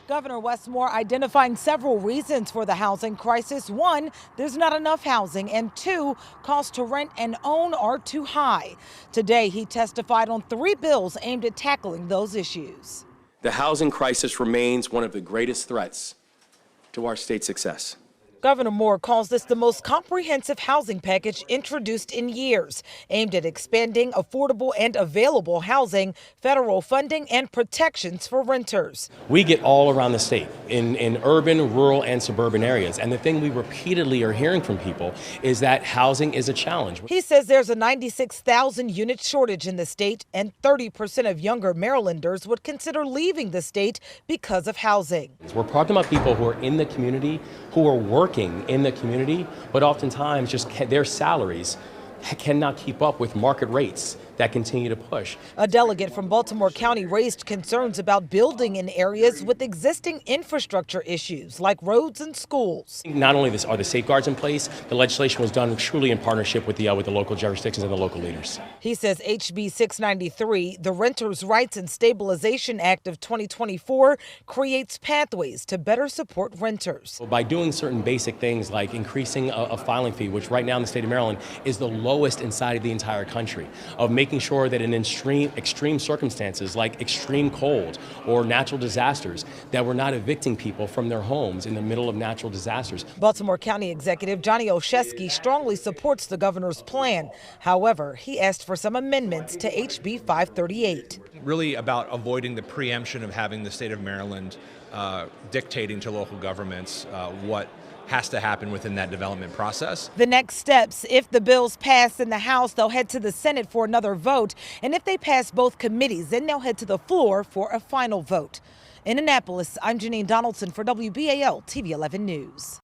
Governor Westmore identifying several reasons for the housing crisis. One, there's not enough housing, and two, costs to rent and own are too high. Today, he testified on 3 bills aimed at tackling those issues. The housing crisis remains one of the greatest threats to our state's success. Governor Moore calls this the most comprehensive housing package introduced in years, aimed at expanding affordable and available housing, federal funding, and protections for renters. We get all around the state, in urban, rural, and suburban areas. And the thing we repeatedly are hearing from people is that housing is a challenge. He says there's a 96,000 unit shortage in the state, and 30% of younger Marylanders would consider leaving the state because of housing. We're talking about people who are in the community, who are working in the community, but oftentimes just their salaries cannot keep up with market rates that continue to push. A delegate from Baltimore County raised concerns about building in areas with existing infrastructure issues like roads and schools. Not only are the safeguards in place, the legislation was done truly in partnership with the local jurisdictions and the local leaders. He says HB 693, the Renters' Rights and Stabilization Act of 2024, creates pathways to better support renters. By doing certain basic things like increasing a filing fee, which right now in the state of Maryland is the lowest inside of the entire country, of making sure that in extreme circumstances like extreme cold or natural disasters, that we're not evicting people from their homes in the middle of natural disasters. Baltimore County Executive Johnny Olszewski strongly supports the governor's plan. However, he asked for some amendments to HB 538. Really about avoiding the preemption of having the state of Maryland dictating to local governments what has to happen within that development process. The next steps, if the bills pass in the House, they'll head to the Senate for another vote. And if they pass both committees, then they'll head to the floor for a final vote. In Annapolis, I'm Janine Donaldson for WBAL TV 11 News.